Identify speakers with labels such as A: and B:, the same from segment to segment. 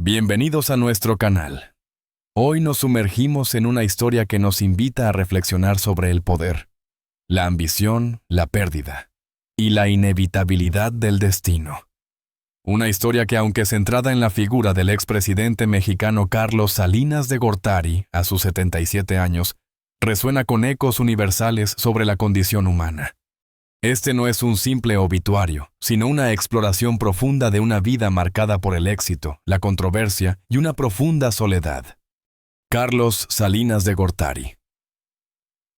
A: Bienvenidos a nuestro canal. Hoy nos sumergimos en una historia que nos invita a reflexionar sobre el poder, la ambición, la pérdida y la inevitabilidad del destino. Una historia que, aunque centrada en la figura del expresidente mexicano Carlos Salinas de Gortari a sus 77 años, resuena con ecos universales sobre la condición humana. Este no es un simple obituario, sino una exploración profunda de una vida marcada por el éxito, la controversia y una profunda soledad. Carlos Salinas de Gortari.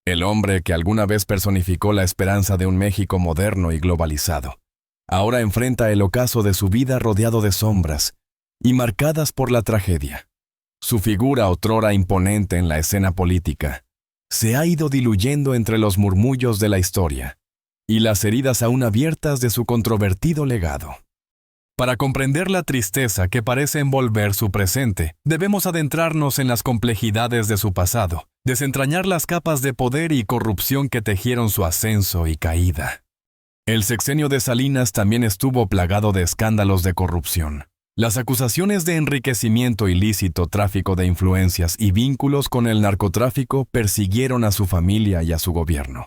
A: El hombre que alguna vez personificó la esperanza de un México moderno y globalizado, ahora enfrenta el ocaso de su vida rodeado de sombras y marcadas por la tragedia. Su figura, otrora imponente en la escena política, se ha ido diluyendo entre los murmullos de la historia y las heridas aún abiertas de su controvertido legado. Para comprender la tristeza que parece envolver su presente, debemos adentrarnos en las complejidades de su pasado, desentrañar las capas de poder y corrupción que tejieron su ascenso y caída. El sexenio de Salinas también estuvo plagado de escándalos de corrupción. Las acusaciones de enriquecimiento ilícito, tráfico de influencias y vínculos con el narcotráfico persiguieron a su familia y a su gobierno.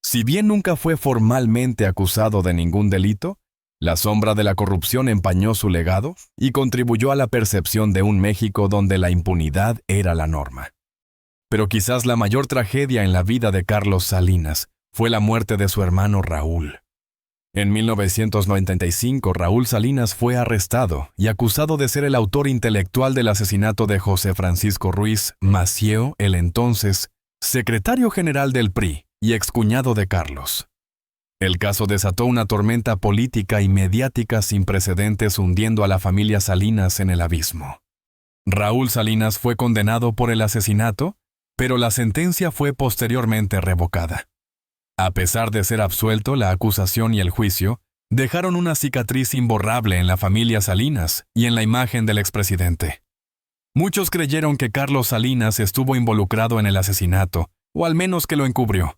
A: Si bien nunca fue formalmente acusado de ningún delito, la sombra de la corrupción empañó su legado y contribuyó a la percepción de un México donde la impunidad era la norma. Pero quizás la mayor tragedia en la vida de Carlos Salinas fue la muerte de su hermano Raúl. En 1995, Raúl Salinas fue arrestado y acusado de ser el autor intelectual del asesinato de José Francisco Ruiz Massieu, el entonces secretario general del PRI y excuñado de Carlos. El caso desató una tormenta política y mediática sin precedentes, hundiendo a la familia Salinas en el abismo. Raúl Salinas fue condenado por el asesinato, pero la sentencia fue posteriormente revocada. A pesar de ser absuelto, la acusación y el juicio dejaron una cicatriz imborrable en la familia Salinas y en la imagen del expresidente. Muchos creyeron que Carlos Salinas estuvo involucrado en el asesinato, o al menos que lo encubrió.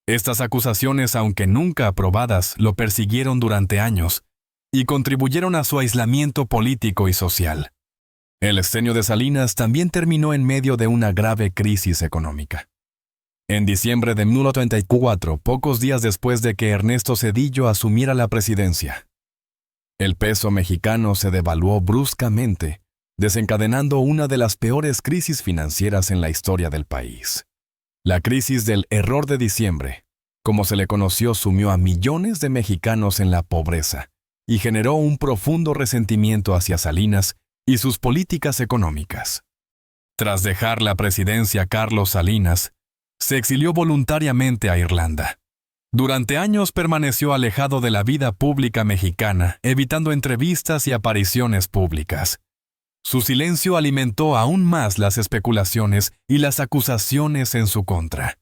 A: Estas acusaciones, aunque nunca aprobadas, lo persiguieron durante años y contribuyeron a su aislamiento político y social. El sexenio de Salinas también terminó en medio de una grave crisis económica. En diciembre de 1994, pocos días después de que Ernesto Zedillo asumiera la presidencia, el peso mexicano se devaluó bruscamente, desencadenando una de las peores crisis financieras en la historia del país. La crisis del error de diciembre, como se le conoció, sumió a millones de mexicanos en la pobreza y generó un profundo resentimiento hacia Salinas y sus políticas económicas. Tras dejar la presidencia, Carlos Salinas se exilió voluntariamente a Irlanda. Durante años permaneció alejado de la vida pública mexicana, evitando entrevistas y apariciones públicas. Su silencio alimentó aún más las especulaciones y las acusaciones en su contra.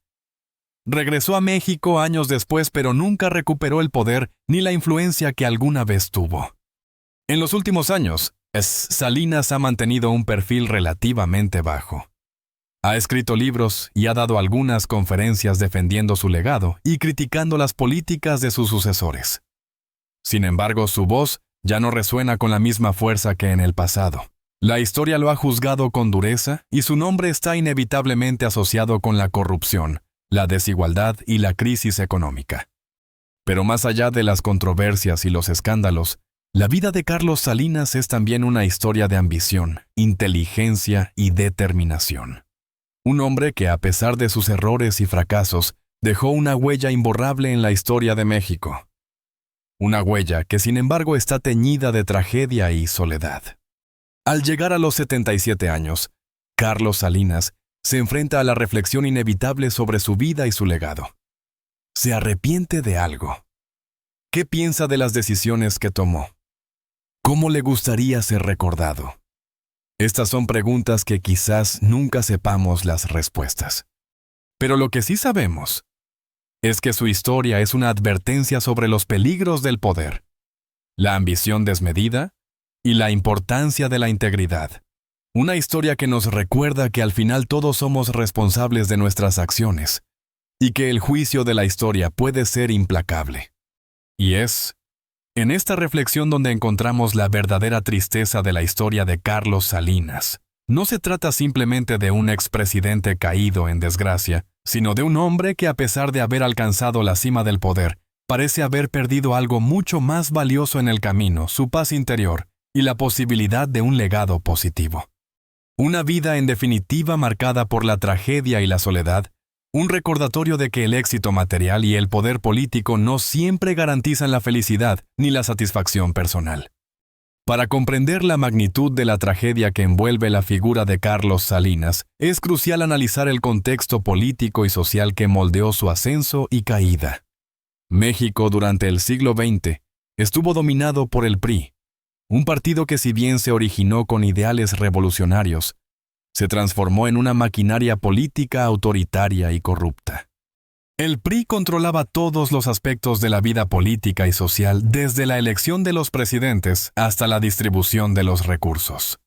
A: Regresó a México años después, pero nunca recuperó el poder ni la influencia que alguna vez tuvo. En los últimos años, Salinas ha mantenido un perfil relativamente bajo. Ha escrito libros y ha dado algunas conferencias defendiendo su legado y criticando las políticas de sus sucesores. Sin embargo, su voz ya no resuena con la misma fuerza que en el pasado. La historia lo ha juzgado con dureza y su nombre está inevitablemente asociado con la corrupción, la desigualdad y la crisis económica. Pero más allá de las controversias y los escándalos, la vida de Carlos Salinas es también una historia de ambición, inteligencia y determinación. Un hombre que, a pesar de sus errores y fracasos, dejó una huella imborrable en la historia de México. Una huella que, sin embargo, está teñida de tragedia y soledad. Al llegar a los 77 años, Carlos Salinas se enfrenta a la reflexión inevitable sobre su vida y su legado. ¿Se arrepiente de algo? ¿Qué piensa de las decisiones que tomó? ¿Cómo le gustaría ser recordado? Estas son preguntas que quizás nunca sepamos las respuestas. Pero lo que sí sabemos es que su historia es una advertencia sobre los peligros del poder, la ambición desmedida y la importancia de la integridad. Una historia que nos recuerda que al final todos somos responsables de nuestras acciones y que el juicio de la historia puede ser implacable. Y es En esta reflexión donde encontramos la verdadera tristeza de la historia de Carlos Salinas, no se trata simplemente de un expresidente caído en desgracia, sino de un hombre que a pesar de haber alcanzado la cima del poder, parece haber perdido algo mucho más valioso en el camino, su paz interior y la posibilidad de un legado positivo. Una vida en definitiva marcada por la tragedia y la soledad, un recordatorio de que el éxito material y el poder político no siempre garantizan la felicidad ni la satisfacción personal. Para comprender la magnitud de la tragedia que envuelve la figura de Carlos Salinas, es crucial analizar el contexto político y social que moldeó su ascenso y caída. México durante el siglo XX estuvo dominado por el PRI, un partido que si bien se originó con ideales revolucionarios, se transformó en una maquinaria política autoritaria y corrupta. El PRI controlaba todos los aspectos de la vida política y social, desde la elección de los presidentes hasta la distribución de los recursos.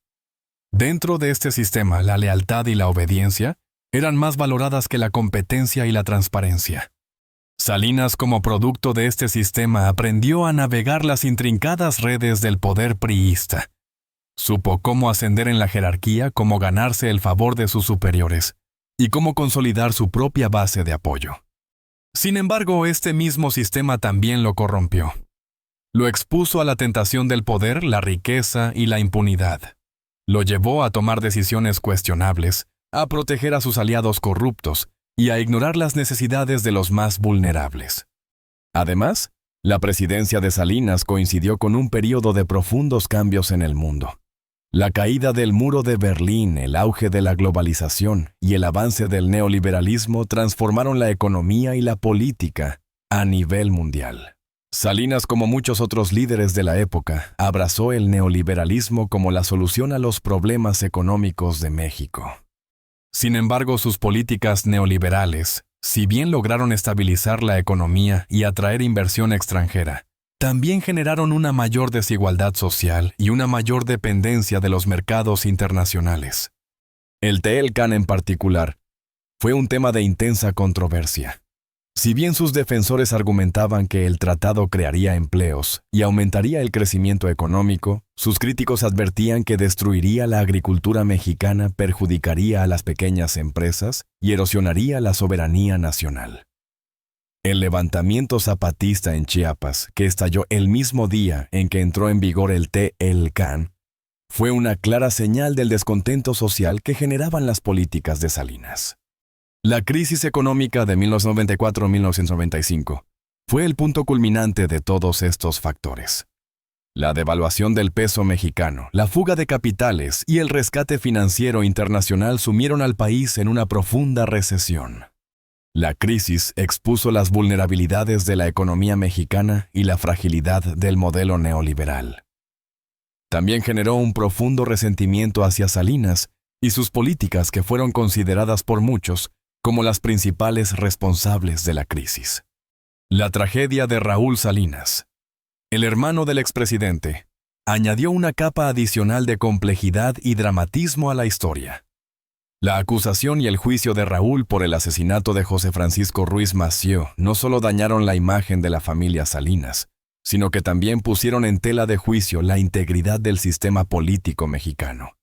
A: Dentro de este sistema, la lealtad y la obediencia eran más valoradas que la competencia y la transparencia. Salinas, como producto de este sistema, aprendió a navegar las intrincadas redes del poder priista. Supo cómo ascender en la jerarquía, cómo ganarse el favor de sus superiores y cómo consolidar su propia base de apoyo. Sin embargo, este mismo sistema también lo corrompió. Lo expuso a la tentación del poder, la riqueza y la impunidad. Lo llevó a tomar decisiones cuestionables, a proteger a sus aliados corruptos y a ignorar las necesidades de los más vulnerables. Además, la presidencia de Salinas coincidió con un período de profundos cambios en el mundo. La caída del muro de Berlín, el auge de la globalización y el avance del neoliberalismo transformaron la economía y la política a nivel mundial. Salinas, como muchos otros líderes de la época, abrazó el neoliberalismo como la solución a los problemas económicos de México. Sin embargo, sus políticas neoliberales, si bien lograron estabilizar la economía y atraer inversión extranjera, también generaron una mayor desigualdad social y una mayor dependencia de los mercados internacionales. El TELCAN en particular fue un tema de intensa controversia. Si bien sus defensores argumentaban que el tratado crearía empleos y aumentaría el crecimiento económico, sus críticos advertían que destruiría la agricultura mexicana, perjudicaría a las pequeñas empresas y erosionaría la soberanía nacional. El levantamiento zapatista en Chiapas, que estalló el mismo día en que entró en vigor el TELCAN, fue una clara señal del descontento social que generaban las políticas de Salinas. La crisis económica de 1994-1995 fue el punto culminante de todos estos factores. La devaluación del peso mexicano, la fuga de capitales y el rescate financiero internacional sumieron al país en una profunda recesión. La crisis expuso las vulnerabilidades de la economía mexicana y la fragilidad del modelo neoliberal. También generó un profundo resentimiento hacia Salinas y sus políticas que fueron consideradas por muchos como las principales responsables de la crisis. La tragedia de Raúl Salinas, el hermano del expresidente, añadió una capa adicional de complejidad y dramatismo a la historia. La acusación y el juicio de Raúl por el asesinato de José Francisco Ruiz Massieu no solo dañaron la imagen de la familia Salinas, sino que también pusieron en tela de juicio la integridad del sistema político mexicano.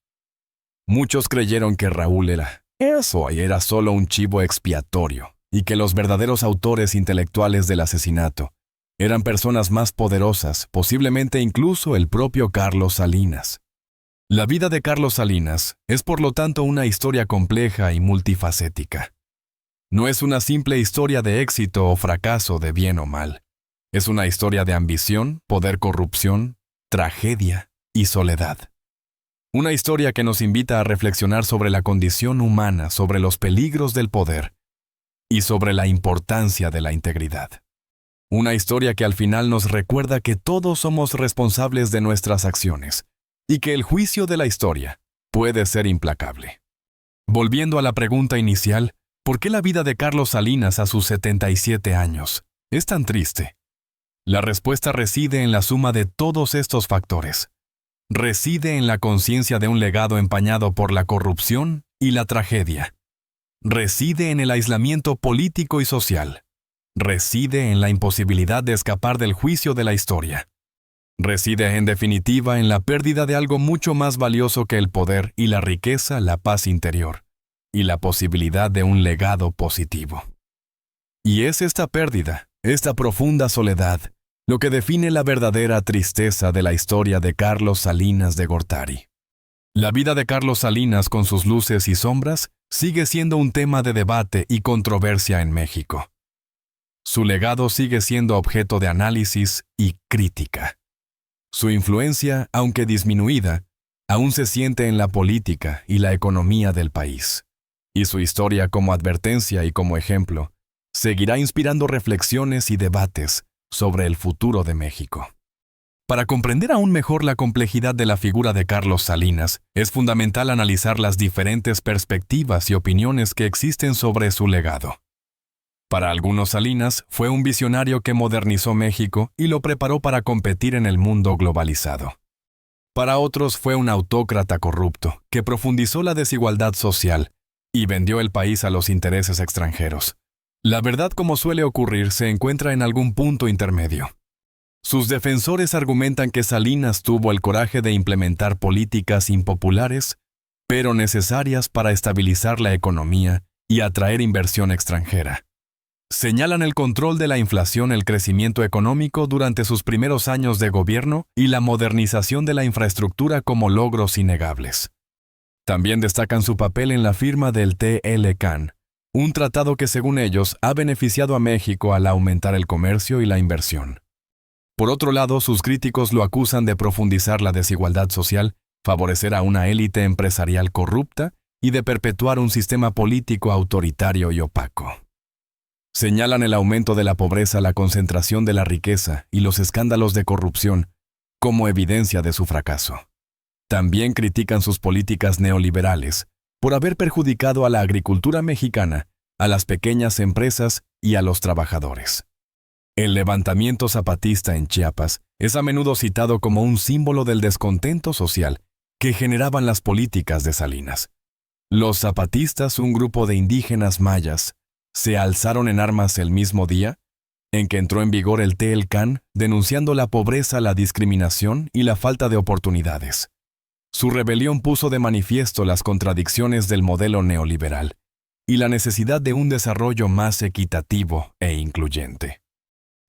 A: Muchos creyeron que Raúl era solo un chivo expiatorio y que los verdaderos autores intelectuales del asesinato eran personas más poderosas, posiblemente incluso el propio Carlos Salinas. La vida de Carlos Salinas es por lo tanto una historia compleja y multifacética. No es una simple historia de éxito o fracaso, de bien o mal. Es una historia de ambición, poder, corrupción, tragedia y soledad. Una historia que nos invita a reflexionar sobre la condición humana, sobre los peligros del poder y sobre la importancia de la integridad. Una historia que al final nos recuerda que todos somos responsables de nuestras acciones y que el juicio de la historia puede ser implacable. Volviendo a la pregunta inicial, ¿por qué la vida de Carlos Salinas a sus 77 años es tan triste? La respuesta reside en la suma de todos estos factores. Reside en la conciencia de un legado empañado por la corrupción y la tragedia. Reside en el aislamiento político y social. Reside en la imposibilidad de escapar del juicio de la historia. Reside, en definitiva, en la pérdida de algo mucho más valioso que el poder y la riqueza, la paz interior, y la posibilidad de un legado positivo. Y es esta pérdida, esta profunda soledad, lo que define la verdadera tristeza de la historia de Carlos Salinas de Gortari. La vida de Carlos Salinas, con sus luces y sombras, sigue siendo un tema de debate y controversia en México. Su legado sigue siendo objeto de análisis y crítica. Su influencia, aunque disminuida, aún se siente en la política y la economía del país. Y su historia, como advertencia y como ejemplo, seguirá inspirando reflexiones y debates sobre el futuro de México. Para comprender aún mejor la complejidad de la figura de Carlos Salinas, es fundamental analizar las diferentes perspectivas y opiniones que existen sobre su legado. Para algunos, Salinas fue un visionario que modernizó México y lo preparó para competir en el mundo globalizado. Para otros, fue un autócrata corrupto que profundizó la desigualdad social y vendió el país a los intereses extranjeros. La verdad, como suele ocurrir, se encuentra en algún punto intermedio. Sus defensores argumentan que Salinas tuvo el coraje de implementar políticas impopulares, pero necesarias para estabilizar la economía y atraer inversión extranjera. Señalan el control de la inflación, el crecimiento económico durante sus primeros años de gobierno y la modernización de la infraestructura como logros innegables. También destacan su papel en la firma del TLCAN, un tratado que, según ellos, ha beneficiado a México al aumentar el comercio y la inversión. Por otro lado, sus críticos lo acusan de profundizar la desigualdad social, favorecer a una élite empresarial corrupta y de perpetuar un sistema político autoritario y opaco. Señalan el aumento de la pobreza, la concentración de la riqueza y los escándalos de corrupción como evidencia de su fracaso. También critican sus políticas neoliberales por haber perjudicado a la agricultura mexicana, a las pequeñas empresas y a los trabajadores. El levantamiento zapatista en Chiapas es a menudo citado como un símbolo del descontento social que generaban las políticas de Salinas. Los zapatistas, un grupo de indígenas mayas, se alzaron en armas el mismo día en que entró en vigor el TLCAN, denunciando la pobreza, la discriminación y la falta de oportunidades. Su rebelión puso de manifiesto las contradicciones del modelo neoliberal y la necesidad de un desarrollo más equitativo e incluyente.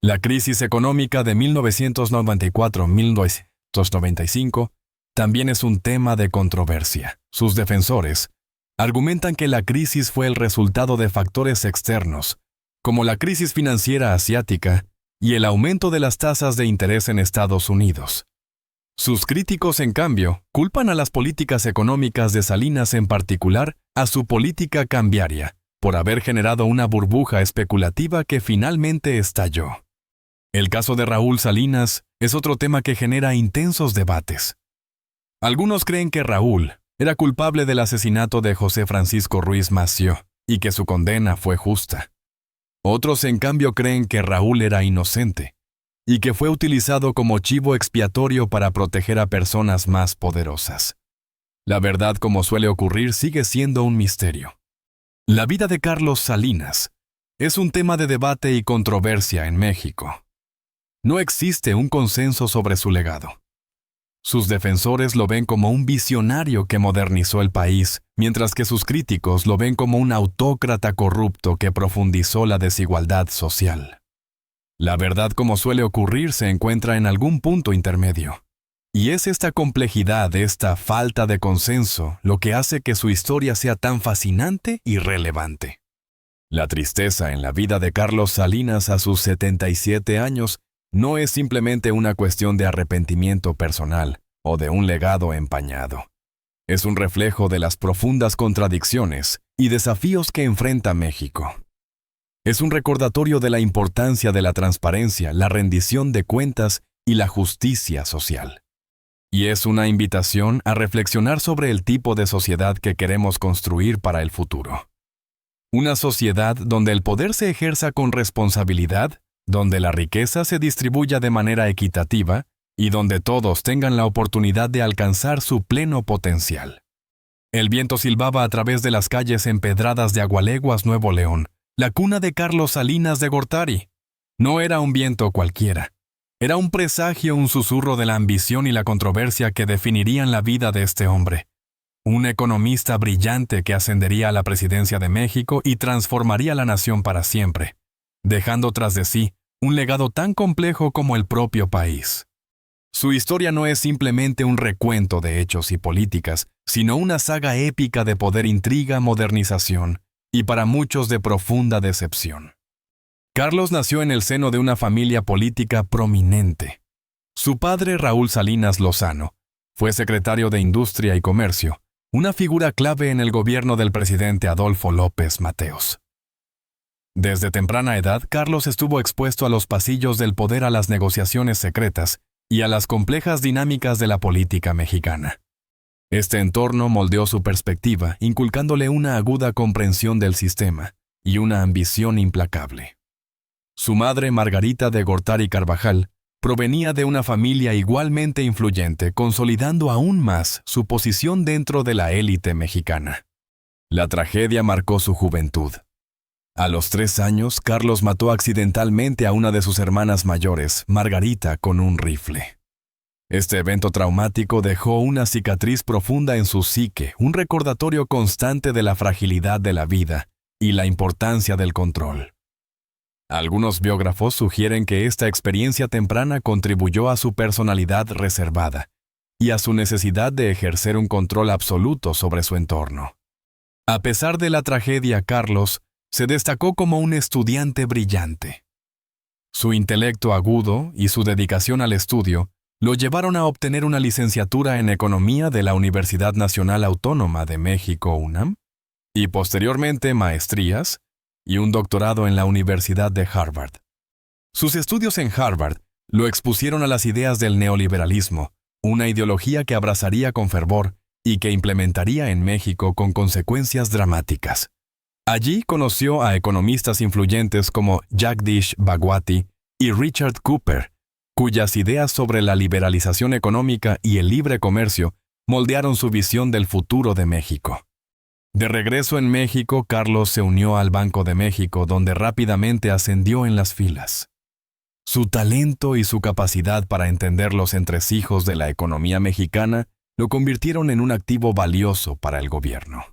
A: La crisis económica de 1994-1995 también es un tema de controversia. Sus defensores argumentan que la crisis fue el resultado de factores externos, como la crisis financiera asiática y el aumento de las tasas de interés en Estados Unidos. Sus críticos, en cambio, culpan a las políticas económicas de Salinas, en particular a su política cambiaria, por haber generado una burbuja especulativa que finalmente estalló. El caso de Raúl Salinas es otro tema que genera intensos debates. Algunos creen que Raúl era culpable del asesinato de José Francisco Ruiz Massieu y que su condena fue justa. Otros, en cambio, creen que Raúl era inocente y que fue utilizado como chivo expiatorio para proteger a personas más poderosas. La verdad, como suele ocurrir, sigue siendo un misterio. La vida de Carlos Salinas es un tema de debate y controversia en México. No existe un consenso sobre su legado. Sus defensores lo ven como un visionario que modernizó el país, mientras que sus críticos lo ven como un autócrata corrupto que profundizó la desigualdad social. La verdad, como suele ocurrir, se encuentra en algún punto intermedio. Y es esta complejidad, esta falta de consenso, lo que hace que su historia sea tan fascinante y relevante. La tristeza en la vida de Carlos Salinas a sus 77 años no es simplemente una cuestión de arrepentimiento personal o de un legado empañado. Es un reflejo de las profundas contradicciones y desafíos que enfrenta México. Es un recordatorio de la importancia de la transparencia, la rendición de cuentas y la justicia social. Y es una invitación a reflexionar sobre el tipo de sociedad que queremos construir para el futuro. Una sociedad donde el poder se ejerza con responsabilidad, donde la riqueza se distribuya de manera equitativa y donde todos tengan la oportunidad de alcanzar su pleno potencial. El viento silbaba a través de las calles empedradas de Agualeguas, Nuevo León, la cuna de Carlos Salinas de Gortari. No era un viento cualquiera. Era un presagio, un susurro de la ambición y la controversia que definirían la vida de este hombre. Un economista brillante que ascendería a la presidencia de México y transformaría la nación para siempre, dejando tras de sí un legado tan complejo como el propio país. Su historia no es simplemente un recuento de hechos y políticas, sino una saga épica de poder, intriga, modernización y para muchos de profunda decepción. Carlos nació en el seno de una familia política prominente. Su padre, Raúl Salinas Lozano, fue secretario de Industria y Comercio, una figura clave en el gobierno del presidente Adolfo López Mateos. Desde temprana edad, Carlos estuvo expuesto a los pasillos del poder, a las negociaciones secretas y a las complejas dinámicas de la política mexicana. Este entorno moldeó su perspectiva, inculcándole una aguda comprensión del sistema y una ambición implacable. Su madre, Margarita de Gortari Carvajal, provenía de una familia igualmente influyente, consolidando aún más su posición dentro de la élite mexicana. La tragedia marcó su juventud. A los 3 años, Carlos mató accidentalmente a una de sus hermanas mayores, Margarita, con un rifle. Este evento traumático dejó una cicatriz profunda en su psique, un recordatorio constante de la fragilidad de la vida y la importancia del control. Algunos biógrafos sugieren que esta experiencia temprana contribuyó a su personalidad reservada y a su necesidad de ejercer un control absoluto sobre su entorno. A pesar de la tragedia, Carlos se destacó como un estudiante brillante. Su intelecto agudo y su dedicación al estudio lo llevaron a obtener una licenciatura en Economía de la Universidad Nacional Autónoma de México, UNAM, y posteriormente maestrías y un doctorado en la Universidad de Harvard. Sus estudios en Harvard lo expusieron a las ideas del neoliberalismo, una ideología que abrazaría con fervor y que implementaría en México con consecuencias dramáticas. Allí conoció a economistas influyentes como Jagdish Bhagwati y Richard Cooper, cuyas ideas sobre la liberalización económica y el libre comercio moldearon su visión del futuro de México. De regreso en México, Carlos se unió al Banco de México, donde rápidamente ascendió en las filas. Su talento y su capacidad para entender los entresijos de la economía mexicana lo convirtieron en un activo valioso para el gobierno.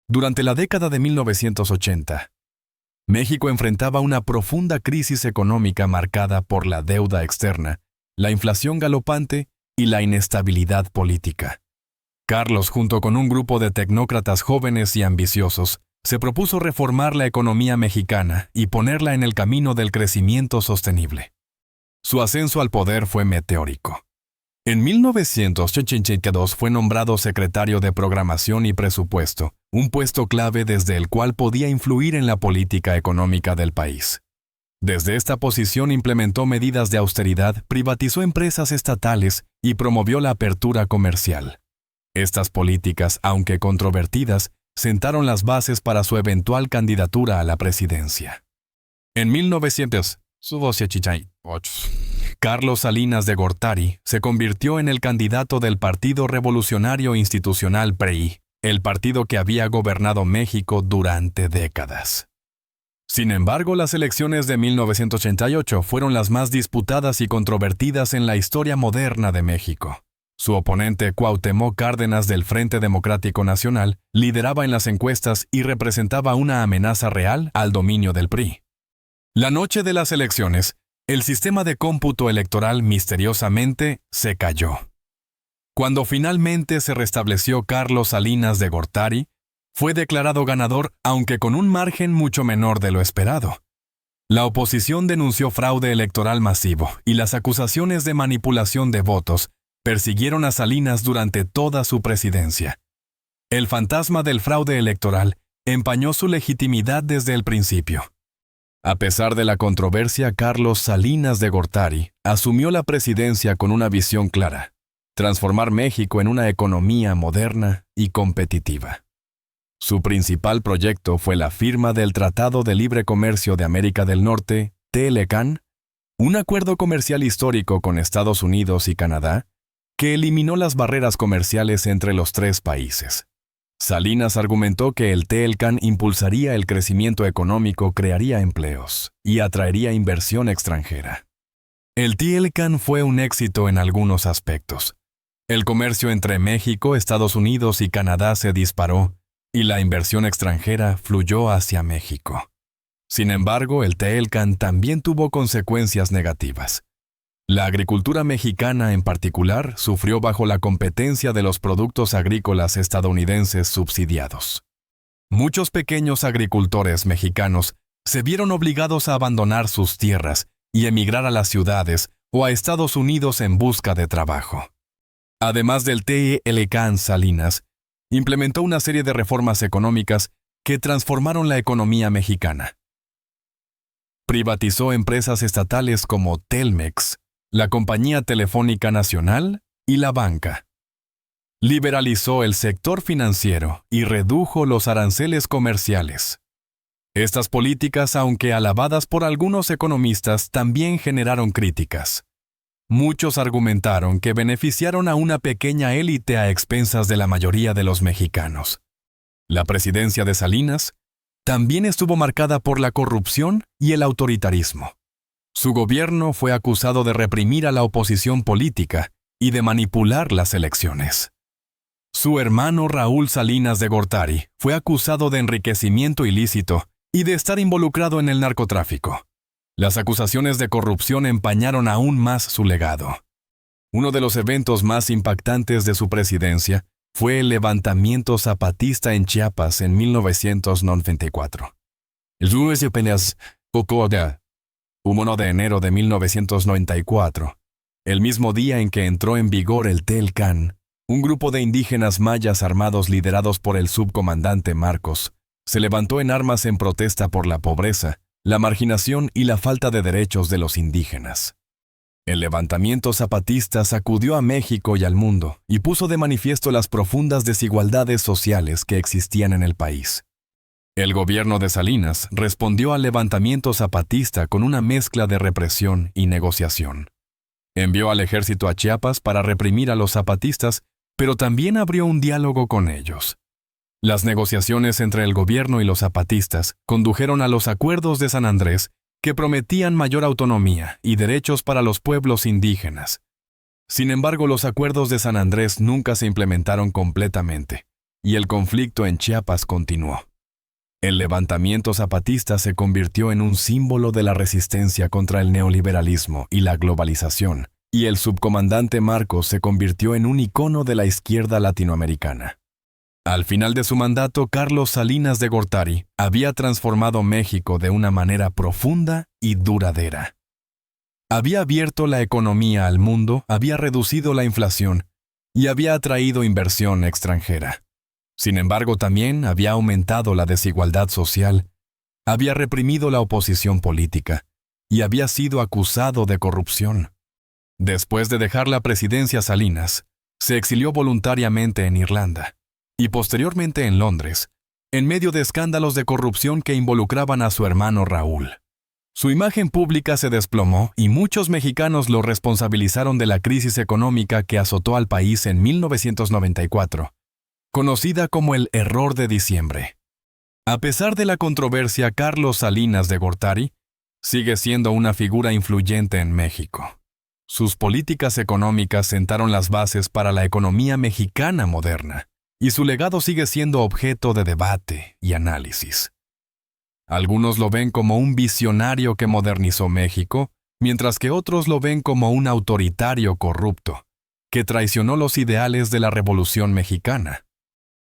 A: Durante la década de 1980, México enfrentaba una profunda crisis económica marcada por la deuda externa, la inflación galopante y la inestabilidad política. Carlos, junto con un grupo de tecnócratas jóvenes y ambiciosos, se propuso reformar la economía mexicana y ponerla en el camino del crecimiento sostenible. Su ascenso al poder fue meteórico. En 1982 fue nombrado secretario de Programación y Presupuesto, un puesto clave desde el cual podía influir en la política económica del país. Desde esta posición implementó medidas de austeridad, privatizó empresas estatales y promovió la apertura comercial. Estas políticas, aunque controvertidas, sentaron las bases para su eventual candidatura a la presidencia. En 1988, Carlos Salinas de Gortari se convirtió en el candidato del Partido Revolucionario Institucional PRI, el partido que había gobernado México durante décadas. Sin embargo, las elecciones de 1988 fueron las más disputadas y controvertidas en la historia moderna de México. Su oponente, Cuauhtémoc Cárdenas del Frente Democrático Nacional, lideraba en las encuestas y representaba una amenaza real al dominio del PRI. La noche de las elecciones, el sistema de cómputo electoral misteriosamente se cayó. Cuando finalmente se restableció Carlos Salinas de Gortari, fue declarado ganador, aunque con un margen mucho menor de lo esperado. La oposición denunció fraude electoral masivo y las acusaciones de manipulación de votos persiguieron a Salinas durante toda su presidencia. El fantasma del fraude electoral empañó su legitimidad desde el principio. A pesar de la controversia, Carlos Salinas de Gortari asumió la presidencia con una visión clara: transformar México en una economía moderna y competitiva. Su principal proyecto fue la firma del Tratado de Libre Comercio de América del Norte, TLCAN, un acuerdo comercial histórico con Estados Unidos y Canadá, que eliminó las barreras comerciales entre los 3 países. Salinas argumentó que el TLCAN impulsaría el crecimiento económico, crearía empleos y atraería inversión extranjera. El Tehuacán fue un éxito en algunos aspectos. El comercio entre México, Estados Unidos y Canadá se disparó y la inversión extranjera fluyó hacia México. Sin embargo, el Tehuacán también tuvo consecuencias negativas. La agricultura mexicana en particular sufrió bajo la competencia de los productos agrícolas estadounidenses subsidiados. Muchos pequeños agricultores mexicanos se vieron obligados a abandonar sus tierras y emigrar a las ciudades o a Estados Unidos en busca de trabajo. Además del Tehuacán, Salinas implementó una serie de reformas económicas que transformaron la economía mexicana. Privatizó empresas estatales como Telmex, la Compañía Telefónica Nacional y la banca. Liberalizó el sector financiero y redujo los aranceles comerciales. Estas políticas, aunque alabadas por algunos economistas, también generaron críticas. Muchos argumentaron que beneficiaron a una pequeña élite a expensas de la mayoría de los mexicanos. La presidencia de Salinas también estuvo marcada por la corrupción y el autoritarismo. Su gobierno fue acusado de reprimir a la oposición política y de manipular las elecciones. Su hermano Raúl Salinas de Gortari fue acusado de enriquecimiento ilícito y de estar involucrado en el narcotráfico. Las acusaciones de corrupción empañaron aún más su legado. Uno de los eventos más impactantes de su presidencia fue el levantamiento zapatista en Chiapas en 1994. El 1 de enero de 1994, el mismo día en que entró en vigor el Tehuacán, un grupo de indígenas mayas armados liderados por el subcomandante Marcos se levantó en armas en protesta por la pobreza, la marginación y la falta de derechos de los indígenas. El levantamiento zapatista sacudió a México y al mundo y puso de manifiesto las profundas desigualdades sociales que existían en el país. El gobierno de Salinas respondió al levantamiento zapatista con una mezcla de represión y negociación. Envió al ejército a Chiapas para reprimir a los zapatistas, pero también abrió un diálogo con ellos. Las negociaciones entre el gobierno y los zapatistas condujeron a los acuerdos de San Andrés, que prometían mayor autonomía y derechos para los pueblos indígenas. Sin embargo, los acuerdos de San Andrés nunca se implementaron completamente, y el conflicto en Chiapas continuó. El levantamiento zapatista se convirtió en un símbolo de la resistencia contra el neoliberalismo y la globalización, y el subcomandante Marcos se convirtió en un icono de la izquierda latinoamericana. Al final de su mandato, Carlos Salinas de Gortari había transformado México de una manera profunda y duradera. Había abierto la economía al mundo, había reducido la inflación y había atraído inversión extranjera. Sin embargo, también había aumentado la desigualdad social, había reprimido la oposición política y había sido acusado de corrupción. Después de dejar la presidencia Salinas, se exilió voluntariamente en Irlanda y posteriormente en Londres, en medio de escándalos de corrupción que involucraban a su hermano Raúl. Su imagen pública se desplomó y muchos mexicanos lo responsabilizaron de la crisis económica que azotó al país en 1994, conocida como el Error de Diciembre. A pesar de la controversia, Carlos Salinas de Gortari sigue siendo una figura influyente en México. Sus políticas económicas sentaron las bases para la economía mexicana moderna, y su legado sigue siendo objeto de debate y análisis. Algunos lo ven como un visionario que modernizó México, mientras que otros lo ven como un autoritario corrupto, que traicionó los ideales de la Revolución Mexicana.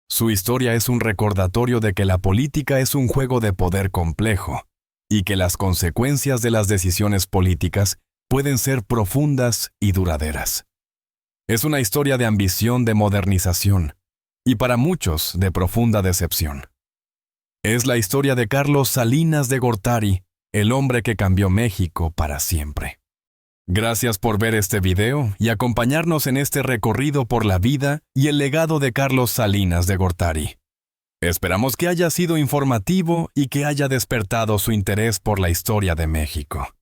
A: Su historia es un recordatorio de que la política es un juego de poder complejo, y que las consecuencias de las decisiones políticas pueden ser profundas y duraderas. Es una historia de ambición, de modernización, y para muchos de profunda decepción. Es la historia de Carlos Salinas de Gortari, el hombre que cambió México para siempre. Gracias por ver este video y acompañarnos en este recorrido por la vida y el legado de Carlos Salinas de Gortari. Esperamos que haya sido informativo y que haya despertado su interés por la historia de México.